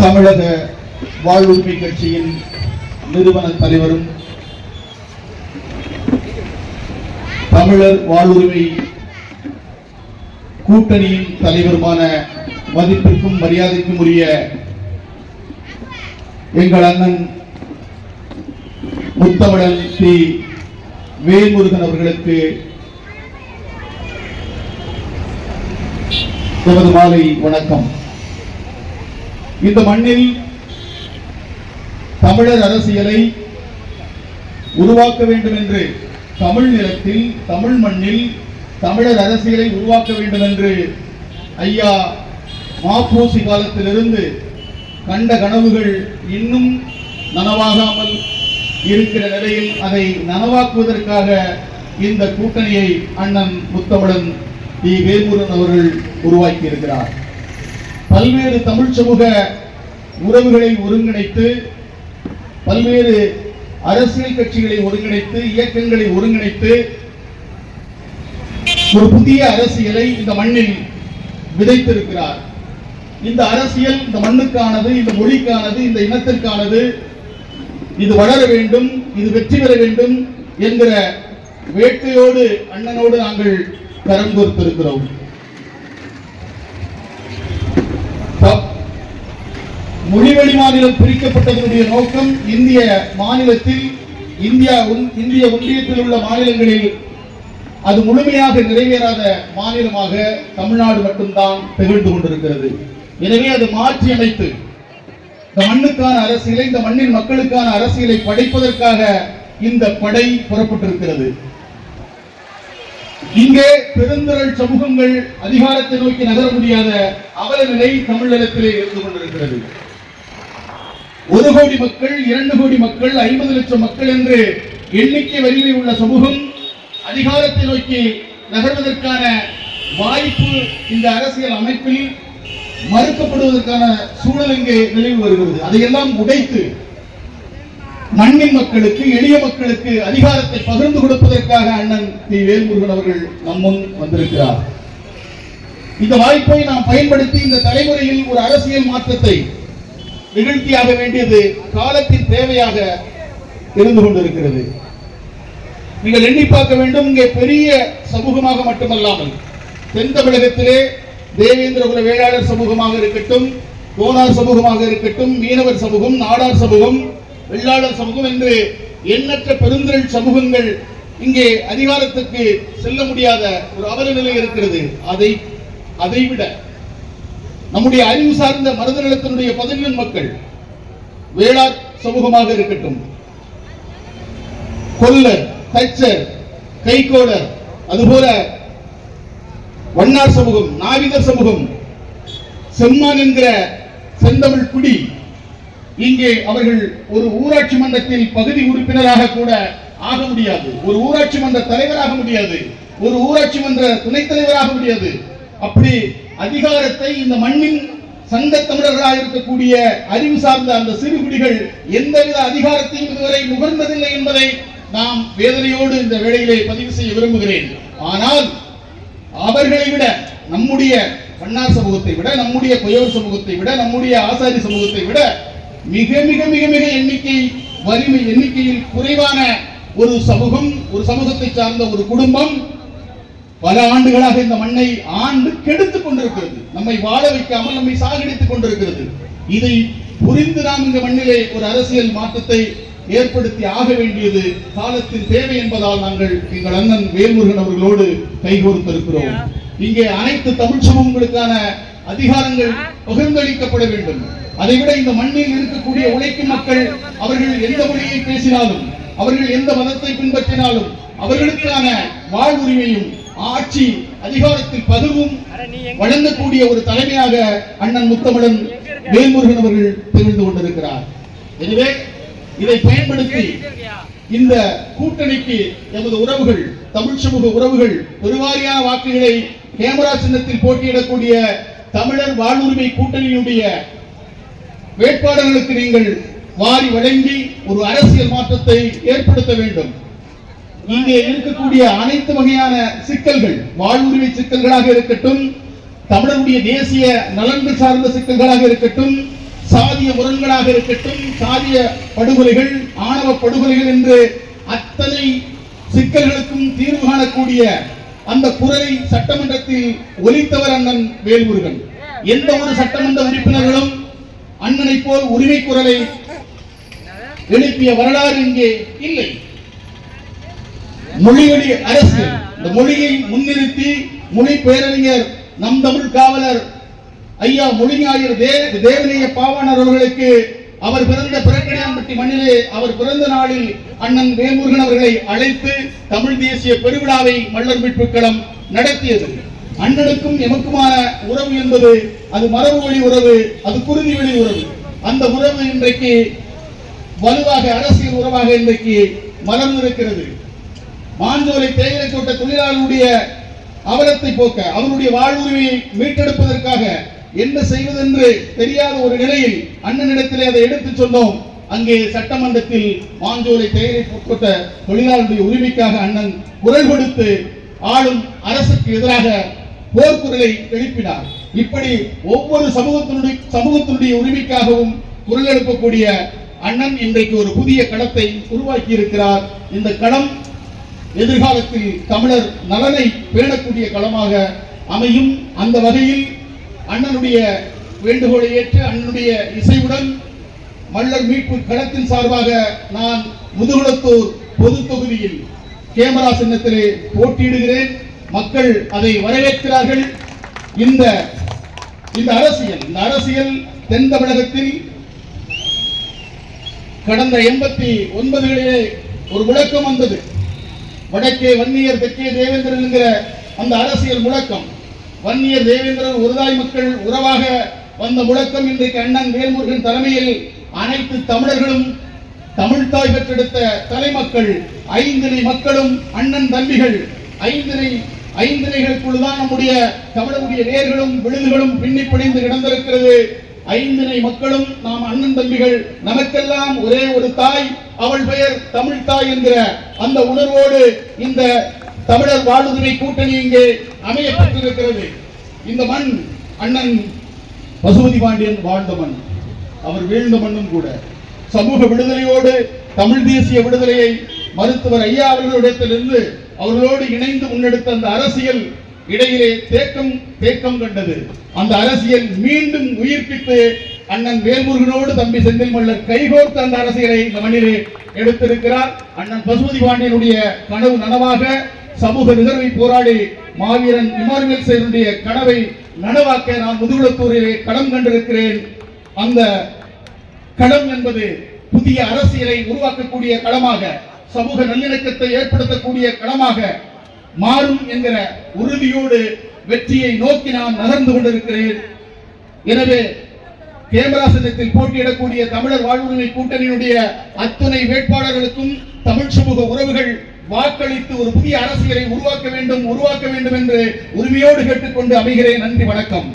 தமிழக வாழ்வுரிமை கட்சியின் நிறுவன தலைவரும் தமிழர் வாழ்வுரிமை கூட்டணியின் தலைவருமான மதிப்பிற்கும் மரியாதைக்கும் உரிய எங்கள் அண்ணன் முத்தமிழன் தி வேல்முருகன் அவர்களுக்கு நமது மாலை வணக்கம். இந்த மண்ணில் தமிழர் அரசியலை உருவாக்க வேண்டும் என்று, தமிழ் நிலத்தில் தமிழ் மண்ணில் தமிழர் அரசியலை உருவாக்க வேண்டும் என்று ஐயா மாப்போசி காலத்திலிருந்து கண்ட கனவுகள் இன்னும் நனவாகாமல் இருக்கிற நிலையில் அதை நனவாக்குவதற்காக இந்த கூட்டணியை அண்ணன் முத்தமிழன் தி வேல்முருகன் அவர்கள் உருவாக்கி இருக்கிறார். பல்வேறு தமிழ் சமூக உறவுகளை ஒருங்கிணைத்து, பல்வேறு அரசியல் கட்சிகளை ஒருங்கிணைத்து, இயக்கங்களை ஒருங்கிணைத்து ஒரு புதிய அரசியலை இந்த மண்ணில் விதைத்திருக்கிறார். இந்த அரசியல் இந்த மண்ணுக்கானது, இந்த மொழிக்கானது, இந்த இனத்திற்கானது. இது வளர வேண்டும், இது வெற்றி பெற வேண்டும் என்கிற வேட்கையோடு அண்ணனோடு நாங்கள் கரம் கோர்த்திருக்கிறோம். மொழிவழி மாநிலம் பிரிக்கப்பட்டதனுடைய நோக்கம் இந்திய மாநிலத்தில், இந்திய ஒன்றியத்தில் உள்ள மாநிலங்களில் அது முழுமையாக நிறைவேறாத மாநிலமாக தமிழ்நாடு மட்டும்தான் திகழ்ந்து கொண்டிருக்கிறது. எனவே அது மாற்றி அமைத்து இந்த மண்ணுக்கான அரசியலை, இந்த மண்ணின் மக்களுக்கான அரசியலை படைப்பதற்காக இந்த படை புறப்பட்டிருக்கிறது. இங்கே பெருந்திரள் சமூகங்கள் அதிகாரத்தை நோக்கி நகர முடியாத அவல நிலை தமிழகத்திலே இருந்து கொண்டிருக்கிறது. 1 கோடி மக்கள், 2 கோடி மக்கள், 50 லட்சம் மக்கள் என்று எண்ணிக்கை வலிமை உள்ள சமூகம் அதிகாரத்தை நோக்கி நகர்வதற்கான வாய்ப்பு இந்த அரசியல் அமைப்பில் மறுக்கப்படுவதற்கான சூழல் இங்கே நிலவி வருகிறது. அதையெல்லாம் உடைத்து மண்ணின் மக்களுக்கு, எளிய மக்களுக்கு அதிகாரத்தை பகிர்ந்து கொடுப்பதற்காக அண்ணன் தி வேல்முருகன் அவர்கள் நம்முன் வந்திருக்கிறார். இந்த வாய்ப்பை நாம் பயன்படுத்தி இந்த தலைமுறையில் ஒரு அரசியல் மாற்றத்தை நிகழ்த்தியாக வேண்டியது காலத்தின் தேவையாக இருந்து கொண்டிருக்கிறது. நீங்கள் எண்ணி பார்க்க வேண்டும், இங்கே பெரிய சமூகமாக மட்டுமல்லாமல் தென் தமிழகத்திலே தேவேந்திர குல வேளாளர் சமூகமாக இருக்கட்டும், கோனார் சமூகமாக இருக்கட்டும், மீனவர் சமூகம், நாடார் சமூகம், வெள்ளாளர் சமூகம் என்று எண்ணற்ற பெருந்திரள் சமூகங்கள் இங்கே அதிகாரத்துக்கு செல்ல முடியாத ஒரு அவல நிலை இருக்கிறது. அதைவிட நம்முடைய அறிவு சார்ந்த மருத நிலத்தினுடைய பதவியின் மக்கள், வேளார் சமூகமாக இருக்கட்டும், கொல்லர், தச்சர், கைகோடர், அதுபோல வண்ணார் சமூகம், நாவிதர் சமூகம், செம்மான் என்கிற செந்தமிழ் குடி, இங்கே அவர்கள் ஒரு ஊராட்சி மன்றத்தில் பகுதி உறுப்பினராக கூட ஆக முடியாது, ஒரு ஊராட்சி மன்ற தலைவராக முடியாது, ஒரு ஊராட்சி மன்ற துணைத் தலைவராக முடியாது. அப்படி அதிகாரத்தை இந்த மண்ணின் சங்க தமிழர்களாக இருக்கக்கூடிய அறிவு சார்ந்த அந்த சிறுகுடிகள் எந்தவித அதிகாரத்தையும் இதுவரை நுகர்ந்ததில்லை என்பதை நாம் வேதனையோடு இந்த வேளையிலே பதிவு செய்ய விரும்புகிறேன். ஆனால் அவர்களை விட, நம்முடைய வண்ணார் சமூகத்தை விட, நம்முடைய கொயோர் சமூகத்தை விட, நம்முடைய ஆசாரி சமூகத்தை விட மிக மிக மிக மிக எண்ணிக்கையில் குறைவான ஒரு சமூகம், ஒரு சமூகத்தை சார்ந்த ஒரு குடும்பம் பல ஆண்டுகளாக இந்த மண்ணை ஆண்டு கெடுத்துக் கொண்டிருக்கிறது. நம்மை வாழ வைக்காமல் நம்மை சாகடித்துக் கொண்டிருக்கிறது. இதை புரிந்து நாம் இந்த மண்ணிலே ஒரு அரசியல் மாற்றத்தை ஏற்படுத்தி ஆக வேண்டியது காலத்தின் தேவை என்பதால் நாங்கள் எங்கள் அண்ணன் வேல்முருகன் அவர்களோடு கைகோர்த்திருக்கிறோம். இங்கே அனைத்து தமிழ் சமூகங்களுக்கான அதிகாரங்கள் பகிர்ந்தளிக்கப்பட வேண்டும். அதைவிட இந்த மண்ணில் இருக்கக்கூடிய உழைக்கும் மக்கள், அவர்கள் எந்த மொழியை பேசினாலும், அவர்கள் எந்த மதத்தை பின்பற்றினாலும் அவர்களுக்கான வாழ்வுரிமையும் ஆட்சி அதிகாரத்தில் பகிர்வும் வழங்கக்கூடிய ஒரு தலைமையாக அண்ணன் முத்தமிழன் வேல்முருகன் அவர்கள் திகழ்ந்து கொண்டிருக்கிறார். எனவே இதை பயன்படுத்தி இந்த கூட்டணிக்கு எமது உறவுகள், தமிழ் சமூக உறவுகள் பெருவாரியான வாக்குகளை கேமரா சின்னத்தில் போட்டியிடக்கூடிய தமிழர் வாழ்வுரிமை கூட்டணியுடைய வேட்பாளர்களுக்கு நீங்கள் வாரி வழங்கி ஒரு அரசியல் மாற்றத்தை ஏற்படுத்த வேண்டும். இங்கே இருக்கக்கூடிய அனைத்து வகையான சிக்கல்கள், வாழ்வுரிமை சிக்கல்களாக இருக்கட்டும், தமிழருடைய தேசிய நலன்கள் சார்ந்த சிக்கல்களாக இருக்கட்டும், சாதிய முரண்களாக இருக்கட்டும், சாதிய படுகொலைகள், ஆணவ படுகொலைகள் என்று அத்தனை சிக்கல்களுக்கும் தீர்வு காணக்கூடிய அந்த குரலை சட்டமன்றத்தில் ஒலித்தவர் அண்ணன் வேல்முருகன். எந்த ஒரு சட்டமன்ற உறுப்பினர்களும் அண்ணனை போல் உரிமை குரலை எழுப்பிய வரலாறு இங்கே இல்லை. மொழிவழி அரசு, இந்த மொழியை முன்னிறுத்தி மொழி பேரறிஞர் நம் தமிழ் காவலர் ஐயா மொழிஞாயிறு தேவநேய பாவாணர் அவர்களுக்கு அவர் பிறந்த பிறக்கடையாம்பட்டி மண்ணிலே அவர் பிறந்த நாளில் அண்ணன் வேல்முருகன் அவர்களை அழைத்து தமிழ் தேசிய பெருவிழாவை மல்லர் மீட்பு களம் நடத்தியது. அண்ணனுக்கும் எமக்குமான உறவு என்பது அது மரபு வழி உறவு, அது குருதி வழி உறவு. அந்த உறவு இன்றைக்கு வலுவாக அரசியல் உறவாக இன்றைக்கு மலர்ந்திருக்கிறது. மாஞ்சோலை தேயிலை தோட்ட தொழிலாளர்களுடைய அவலத்தை போக்க, அவருடைய வாழ்வுரிமையை மீட்டெடுப்பதற்காக என்ன செய்வதென்று தெரியாத ஒரு நிலையில் அண்ணனிடத்திலே அதை எடுத்து சொன்னோம். அங்கே சட்டமன்றத்தில் மாஞ்சோலை தேயிலை தோட்ட தொழிலாளர்களுடைய உரிமைக்காக அண்ணன் குரல் கொடுத்து ஆளும் அரசுக்கு எதிராக போர்க்குரலை எழுப்பினார். இப்படி ஒவ்வொரு சமூகத்தினுடைய உரிமைக்காகவும் குரல் எழுப்பக்கூடிய அண்ணன் இன்றைக்கு ஒரு புதிய களத்தை உருவாக்கி இருக்கிறார். இந்த களம் எதிர்காலத்தில் தமிழர் நலனை பேணக்கூடிய களமாக அமையும். அந்த வகையில் அண்ணனுடைய வேண்டுகோளை ஏற்று அண்ணனுடைய இசையுடன் மல்லர் மீட்பு களத்தின் சார்பாக நான் முதுகுளத்தூர் பொது தொகுதியில் கேமரா சின்னத்திலே போட்டியிடுகிறேன். மக்கள் அதை வரவேற்கிறார்கள். இந்த அரசியல் தென் தமிழகத்தில் கடந்த 89களிலே ஒரு முழக்கம் வந்தது. வடக்கே வன்னியர், தெற்கே தேவேந்திரன் என்கிற அந்த அரசியல் முழக்கம், வன்னியர் தேவேந்திரன் ஒருதாய் மக்கள் உறவாக வந்த முழக்கம் இன்றைக்கு அண்ணன் வேல்முருகன் தலைமையில் அனைத்து தமிழர்களும் தமிழ்தாய் பெற்றெடுத்த தலைமக்கள், ஐந்திணை மக்களும் அண்ணன் தம்பிகள், ஐந்திணைகளுக்குள்ளுதான் நம்முடைய தமிழருடைய வேர்களும் விழுதுகளும் பின்னி பிணைந்து கிடந்திருக்கிறது. ஐந்திணை மக்களும் நாம் அண்ணன் தம்பிகள், நமக்கெல்லாம் ஒரே ஒரு தாய், அவள் பெயர் தமிழ் தாய் என்கிற அந்த உணர்வோடு இந்த தமிழர் வாழ்வுரிமை கூட்டணி இங்கே அமையப்பட்டிருக்கிறது. இந்த மண் அண்ணன் பசுபதி பாண்டியன் வாழ்ந்த மண், அவர் வீழ்ந்த மண்ணும் கூட. சமூக விடுதலையோடு தமிழ் தேசிய விடுதலையை மருத்துவர் ஐயா அவர்களிடத்திலிருந்து அவர்களோடு இணைந்து முன்னெடுத்த அந்த அரசியல் இடையிலே தேக்கம் கண்டது. அந்த அரசியல் மீண்டும் உயிர்ப்பித்து அண்ணன் வேல்முருகனோடு தம்பி செந்தில் மல்லர் கைகோர்த்த அந்த அரசியலை இந்த மண்ணிலே எடுத்திருக்கிறார். அண்ணன் பசுபதி பாண்டியனுடைய கனவு நனவாக சமூக நிகழ்வை போராடி மாவீரன் இமானுவேல் சேருடைய கனவை நனவாக்க நான் முதுகுளத்தூரிலே களம் கண்டிருக்கிறேன். அந்த களம் என்பது புதிய அரசியலை உருவாக்கக்கூடிய களமாக, சமூக நல்லிணக்கத்தை ஏற்படுத்தக்கூடிய களமாக மாறும் என்கிற உறுதியோடு வெற்றியை நோக்கி நான் நகர்ந்து கொண்டிருக்கிறேன். எனவே கேமரா சின்னத்தில் போட்டியிடக்கூடிய தமிழர் வாழ்வுரிமை கூட்டணியினுடைய அத்துணை வேட்பாளர்களுக்கும் தமிழ் சமூக உறவுகள் வாக்களித்து ஒரு புதிய அரசியலை உருவாக்க வேண்டும் என்று உரிமையோடு கேட்டுக்கொண்டு அமைகிறேன். நன்றி, வணக்கம்.